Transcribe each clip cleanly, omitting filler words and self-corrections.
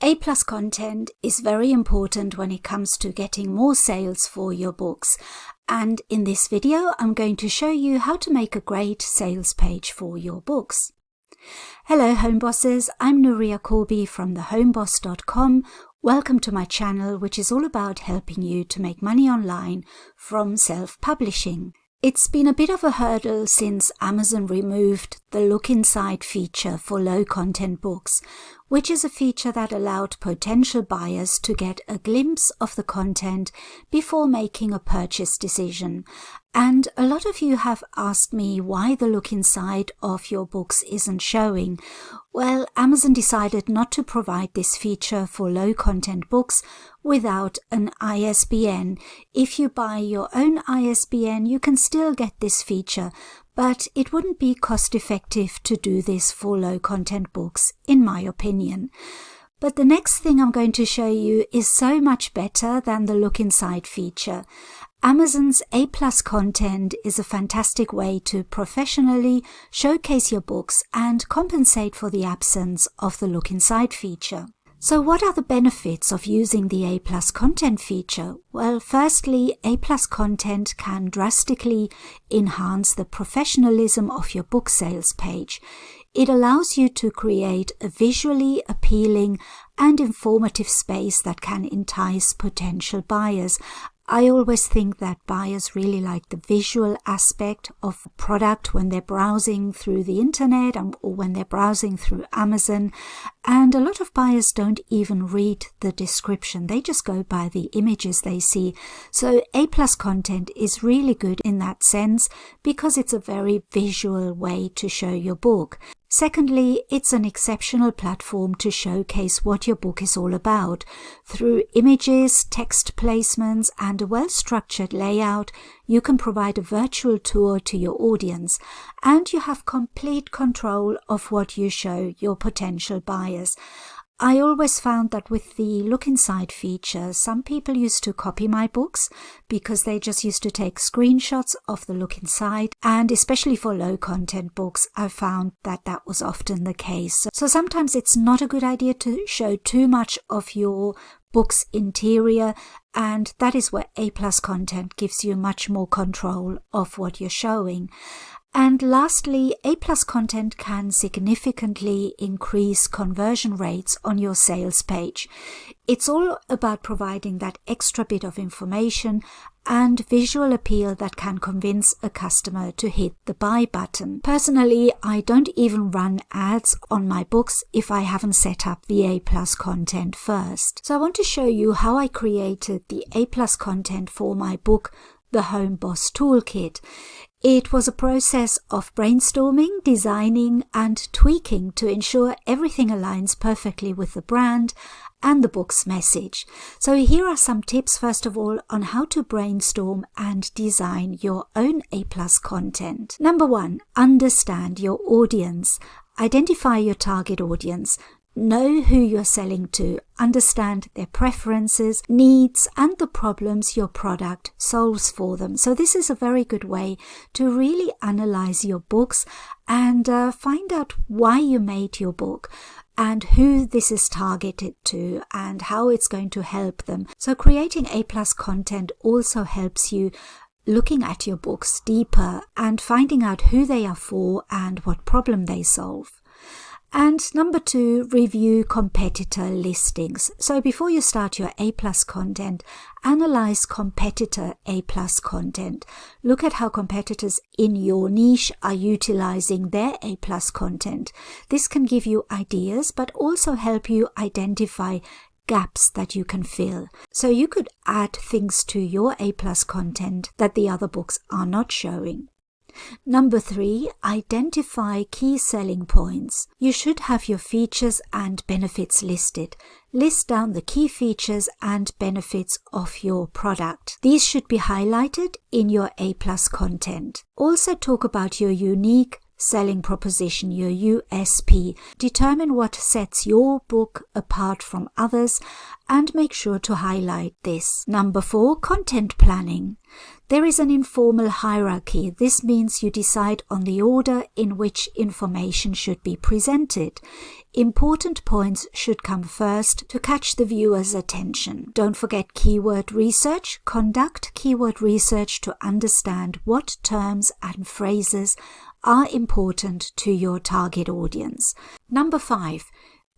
A+ content is very important when it comes to getting more sales for your books. And in this video, I'm going to show you how to make a great sales page for your books. Hello home bosses, I'm Nuria Corby from thehomeboss.com. Welcome to my channel, which is all about helping you to make money online from self-publishing. It's been a bit of a hurdle since Amazon removed the Look Inside feature for low-content books, which is a feature that allowed potential buyers to get a glimpse of the content before making a purchase decision. And a lot of you have asked me why the look inside of your books isn't showing. Well, Amazon decided not to provide this feature for low-content books without an ISBN. If you buy your own ISBN, you can still get this feature, but it wouldn't be cost-effective to do this for low-content books, in my opinion. But the next thing I'm going to show you is so much better than the Look Inside feature. Amazon's A+ content is a fantastic way to professionally showcase your books and compensate for the absence of the Look Inside feature. So what are the benefits of using the A+ content feature? Well, firstly, A+ content can drastically enhance the professionalism of your book sales page. It allows you to create a visually appealing and informative space that can entice potential buyers. I always think that buyers really like the visual aspect of a product when they're browsing through the internet or when they're browsing through Amazon. And a lot of buyers don't even read the description. They just go by the images they see. So A+ content is really good in that sense because it's a very visual way to show your book. Secondly, it's an exceptional platform to showcase what your book is all about. Through images, text placements, and a well-structured layout, you can provide a virtual tour to your audience, and you have complete control of what you show your potential buyers. I always found that with the Look Inside feature, some people used to copy my books because they just used to take screenshots of the Look Inside, and especially for low content books, I found that that was often the case. So sometimes it's not a good idea to show too much of your book's interior, and that is where A+ content gives you much more control of what you're showing. And lastly, A+ content can significantly increase conversion rates on your sales page. It's all about providing that extra bit of information and visual appeal that can convince a customer to hit the buy button. Personally, I don't even run ads on my books if I haven't set up the A+ content first. So I want to show you how I created the A+ content for my book, The Home Boss Toolkit. It was a process of brainstorming, designing, and tweaking to ensure everything aligns perfectly with the brand and the book's message. So here are some tips, first of all, on how to brainstorm and design your own A+ content. Number 1, understand your audience. Identify your target audience. Know who you're selling to, understand their preferences, needs, and the problems your product solves for them. So this is a very good way to really analyze your books and find out why you made your book and who this is targeted to and how it's going to help them. So creating A+ content also helps you looking at your books deeper and finding out who they are for and what problem they solve. And number 2, review competitor listings. So before you start your A+ content, analyze competitor A+ content. Look at how competitors in your niche are utilizing their A+ content. This can give you ideas, but also help you identify gaps that you can fill. So you could add things to your A+ content that the other books are not showing. Number 3, identify key selling points. You should have your features and benefits listed. List down the key features and benefits of your product. These should be highlighted in your A+ content. Also talk about your unique selling proposition, your USP. Determine what sets your book apart from others and make sure to highlight this. Number 4, content planning. There is an informal hierarchy. This means you decide on the order in which information should be presented. Important points should come first to catch the viewer's attention. Don't forget keyword research. Conduct keyword research to understand what terms and phrases are important to your target audience. Number 5.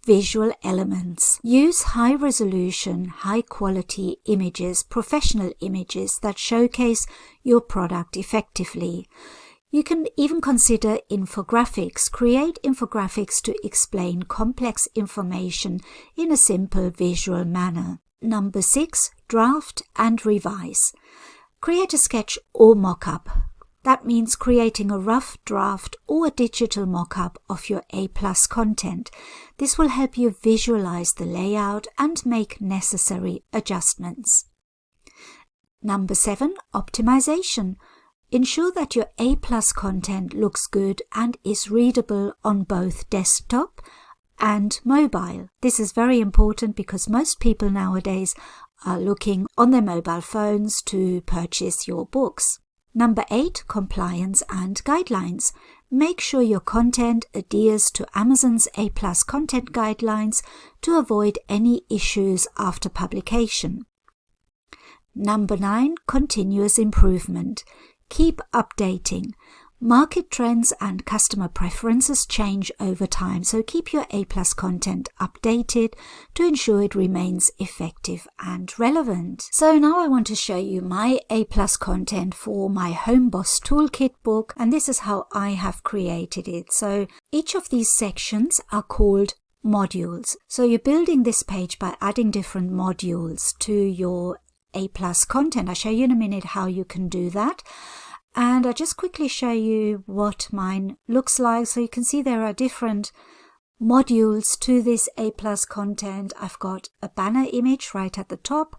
Visual elements. Use high-resolution, high-quality images, professional images that showcase your product effectively. You can even consider infographics. Create infographics to explain complex information in a simple visual manner. Number 6. Draft and revise. Create a sketch or mock-up. That means creating a rough draft or a digital mock-up of your A+ content. This will help you visualize the layout and make necessary adjustments. Number 7. Optimization. Ensure that your A+ content looks good and is readable on both desktop and mobile. This is very important because most people nowadays are looking on their mobile phones to purchase your books. Number 8. Compliance and guidelines. Make sure your content adheres to Amazon's A+ content guidelines to avoid any issues after publication. Number 9. Continuous improvement. Keep updating. Market trends and customer preferences change over time, so keep your A+ content updated to ensure it remains effective and relevant. So now I want to show you my A+ content for my HomeBoss Toolkit book, and this is how I have created it. So each of these sections are called modules. So you're building this page by adding different modules to your A+ content. I'll show you in a minute how you can do that. And I'll just quickly show you what mine looks like. So you can see there are different modules to this A+ content. I've got a banner image right at the top.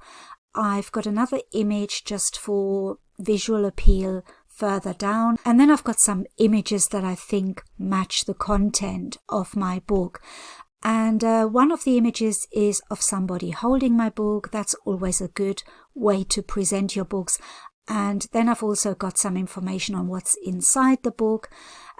I've got another image just for visual appeal further down. And then I've got some images that I think match the content of my book. And one of the images is of somebody holding my book. That's always a good way to present your books. And then I've also got some information on what's inside the book.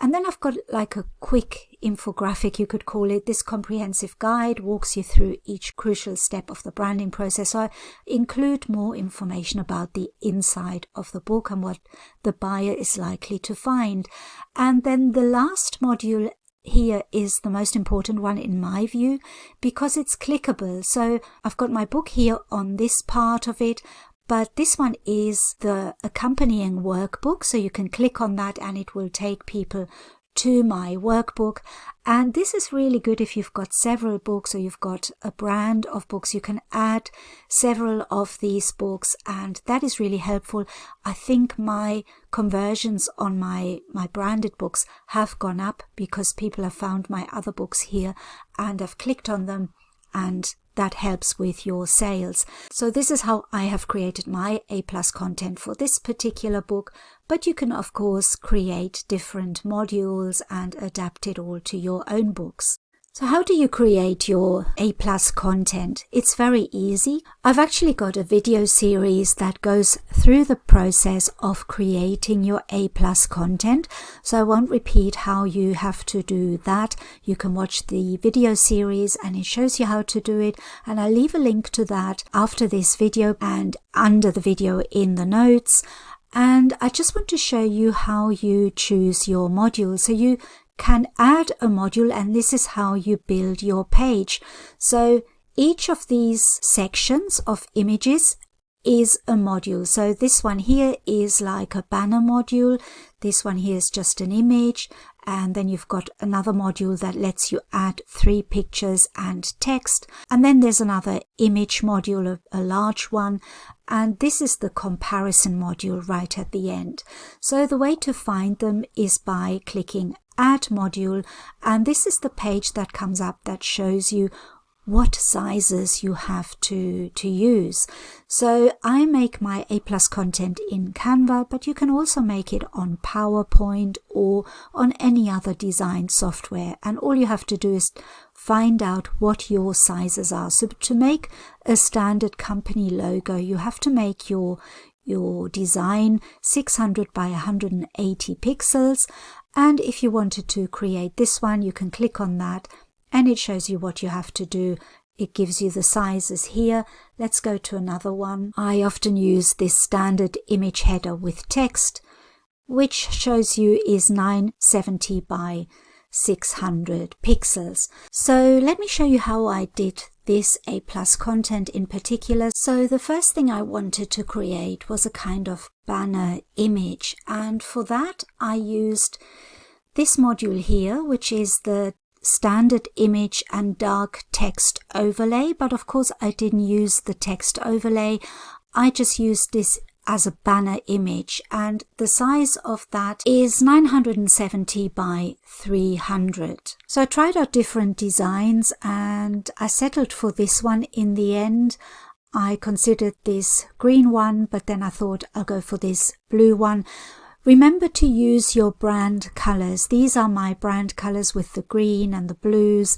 And then I've got like a quick infographic, you could call it. This comprehensive guide walks you through each crucial step of the branding process. So I include more information about the inside of the book and what the buyer is likely to find. And then the last module here is the most important one in my view because it's clickable. So I've got my book here on this part of it. But this one is the accompanying workbook, so you can click on that and it will take people to my workbook. And this is really good if you've got several books or you've got a brand of books. You can add several of these books and that is really helpful. I think my conversions on my branded books have gone up because people have found my other books here and have clicked on them, and that helps with your sales. So this is how I have created my A+ content for this particular book, but you can of course create different modules and adapt it all to your own books. So how do you create your A+ content? It's very easy. I've actually got a video series that goes through the process of creating your A+ content. So I won't repeat how you have to do that. You can watch the video series and it shows you how to do it. And I'll leave a link to that after this video and under the video in the notes. And I just want to show you how you choose your module. So you can add a module, and this is how you build your page. So each of these sections of images is a module. So this one here is like a banner module. This one here is just an image. And then you've got another module that lets you add 3 pictures and text. And then there's another image module, a large one. And this is the comparison module right at the end. So the way to find them is by clicking Add Module. And this is the page that comes up that shows you what sizes you have to use. So I make my A+ content in Canva, but you can also make it on PowerPoint or on any other design software. And all you have to do is find out what your sizes are. So to make a standard company logo, you have to make your design 600 by 180 pixels. And if you wanted to create this one, you can click on that and it shows you what you have to do. It gives you the sizes here. Let's go to another one. I often use this standard image header with text, which shows you is 970 by 600 pixels. So let me show you how I did this A+ content in particular. So the first thing I wanted to create was a kind of banner image, and for that I used this module here, which is the standard image and dark text overlay. But of course I didn't use the text overlay, I just used this as a banner image, and the size of that is 970 by 300. So I tried out different designs and I settled for this one in the end. I considered this green one, but then I thought I'll go for this blue one. Remember to use your brand colors. These are my brand colors with the green and the blues,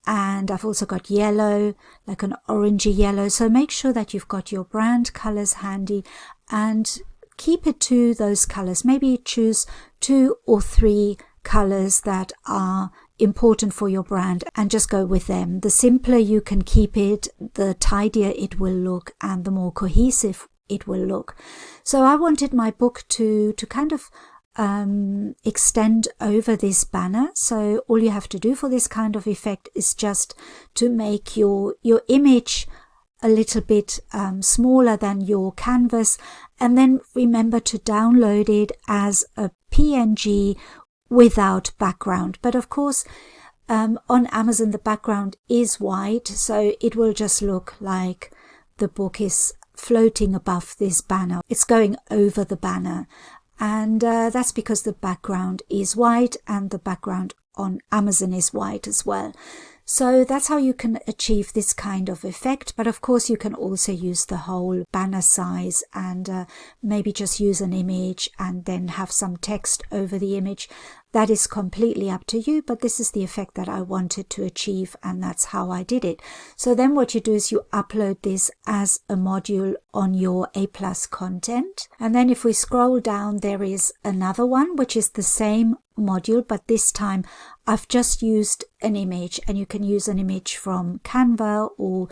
and I've also got yellow, like an orangey yellow. So make sure that you've got your brand colors handy and keep it to those colors. Maybe choose 2 or 3 colors that are important for your brand and just go with them. The simpler you can keep it, the tidier it will look and the more cohesive it will look. So I wanted my book to kind of extend over this banner. So all you have to do for this kind of effect is just to make your image a little bit smaller than your canvas, and then remember to download it as a PNG without background. But of course on Amazon the background is white, so it will just look like the book is floating above this banner. It's going over the banner, and that's because the background is white and the background on Amazon is white as well. So that's how you can achieve this kind of effect. But of course you can also use the whole banner size and maybe just use an image and then have some text over the image. That is completely up to you, but this is the effect that I wanted to achieve, and that's how I did it. So then what you do is you upload this as a module on your A+ content. And then if we scroll down, there is another one, which is the same module, but this time I've just used an image, and you can use an image from Canva or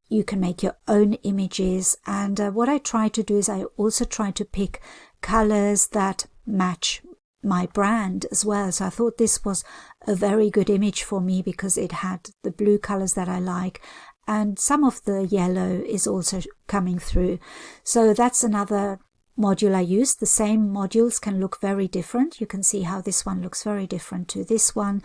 you can make your own images. And what I try to do is I also try to pick colors that match my brand as well. So I thought this was a very good image for me because it had the blue colors that I like, and some of the yellow is also coming through. So that's another module I used. The same modules can look very different. You can see how this one looks very different to this one.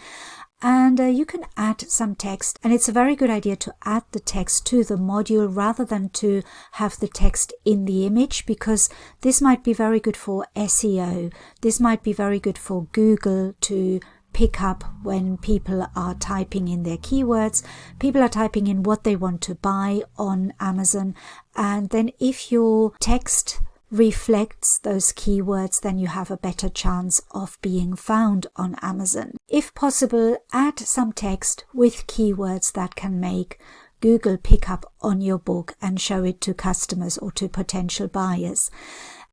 And you can add some text, and it's a very good idea to add the text to the module rather than to have the text in the image, because this might be very good for SEO. This might be very good for Google to pick up when people are typing in their keywords. People are typing in what they want to buy on Amazon, and then if your text reflects those keywords, then you have a better chance of being found on Amazon. If possible, add some text with keywords that can make Google pick up on your book and show it to customers or to potential buyers.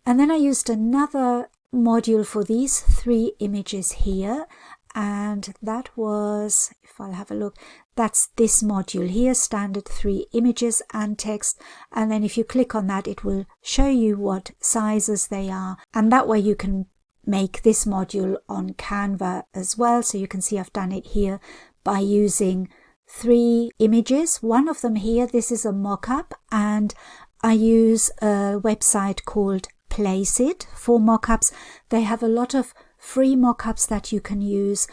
And then I used another module for these 3 images here, and that was, if I'll have a look, that's this module here, standard 3 images and text. And then if you click on that, it will show you what sizes they are, and that way you can make this module on Canva as well. So you can see I've done it here by using 3 images. One of them here, this is a mock-up, and I use a website called Placeit for mock-ups. They have a lot of free mock-ups that you can use.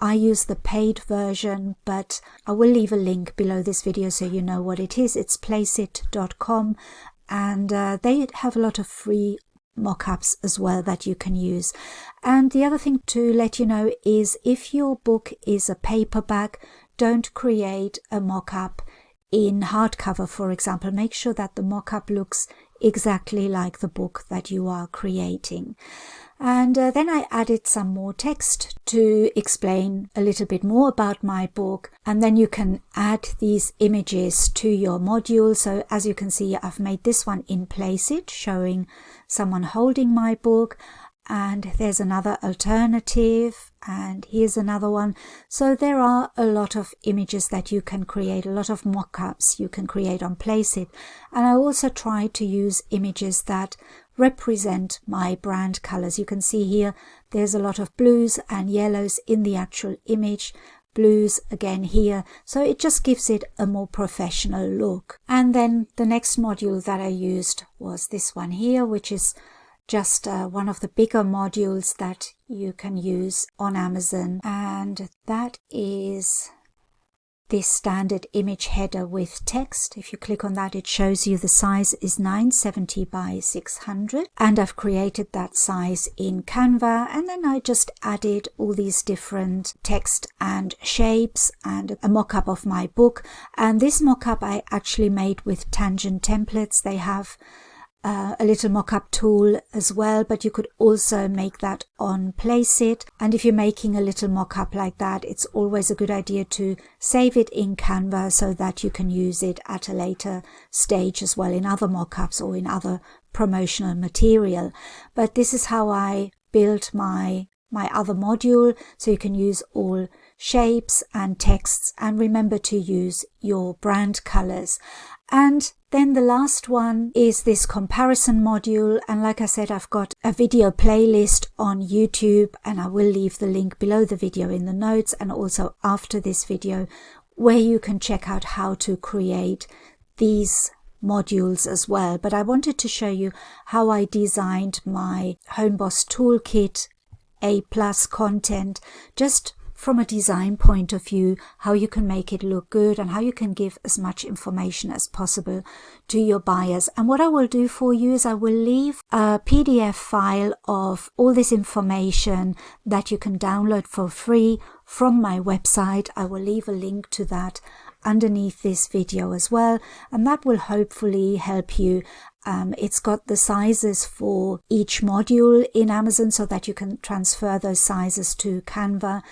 I use the paid version, but I will leave a link below this video so you know what it is. It's placeit.com, and they have a lot of free mock-ups as well that you can use. And the other thing to let you know is if your book is a paperback, don't create a mock-up in hardcover, for example. Make sure that the mock-up looks exactly like the book that you are creating. And then I added some more text to explain a little bit more about my book, and then you can add these images to your module. So as you can see, I've made this one in Place It, showing someone holding my book, and there's another alternative, and here's another one. So there are a lot of images that you can create, a lot of mock-ups you can create on Place It. And I also try to use images that represent my brand colors. You can see here there's a lot of blues and yellows in the actual image, blues again here, so it just gives it a more professional look. And then the next module that I used was this one here, which is just one of the bigger modules that you can use on Amazon, and that is this standard image header with text. If you click on that, it shows you the size is 970 by 600, and I've created that size in Canva, and then I just added all these different text and shapes and a mock-up of my book. And this mock-up I actually made with Tangent Templates. They have a little mock-up tool as well, but you could also make that on Place It. And if you're making a little mock-up like that, it's always a good idea to save it in Canva so that you can use it at a later stage as well in other mock-ups or in other promotional material. But this is how I built my other module, so you can use all shapes and texts, and remember to use your brand colors. And then the last one is this comparison module, and like I said, I've got a video playlist on YouTube, and I will leave the link below the video in the notes and also after this video, where you can check out how to create these modules as well. But I wanted to show you how I designed my HomeBoss Toolkit A+ content, just from a design point of view, how you can make it look good and how you can give as much information as possible to your buyers. And what I will do for you is I will leave a PDF file of all this information that you can download for free from my website. I will leave a link to that underneath this video as well, and that will hopefully help you. It's got the sizes for each module in Amazon so that you can transfer those sizes to Canva.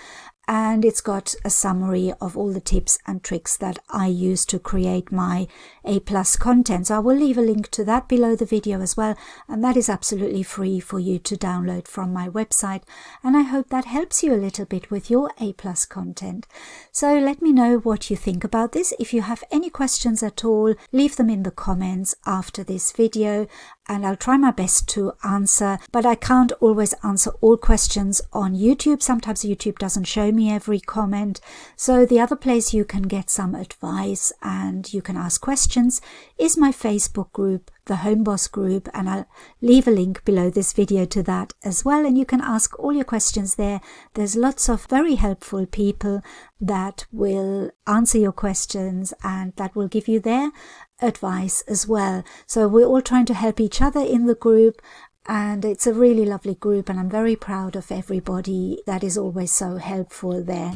And it's got a summary of all the tips and tricks that I use to create my A+ content. So I will leave a link to that below the video as well. And that is absolutely free for you to download from my website. And I hope that helps you a little bit with your A+ content. So let me know what you think about this. If you have any questions at all, leave them in the comments after this video, and I'll try my best to answer, but I can't always answer all questions on YouTube. Sometimes YouTube doesn't show me every comment. So the other place you can get some advice and you can ask questions is my Facebook group, the HomeBoss group, and I'll leave a link below this video to that as well, and you can ask all your questions there. There's lots of very helpful people that will answer your questions and that will give you their advice as well. So we're all trying to help each other in the group, and it's a really lovely group, and I'm very proud of everybody that is always so helpful there.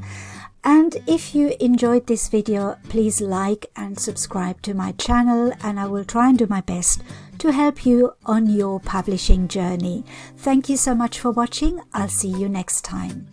And if you enjoyed this video, please like and subscribe to my channel, and I will try and do my best to help you on your publishing journey. Thank you so much for watching. I'll see you next time.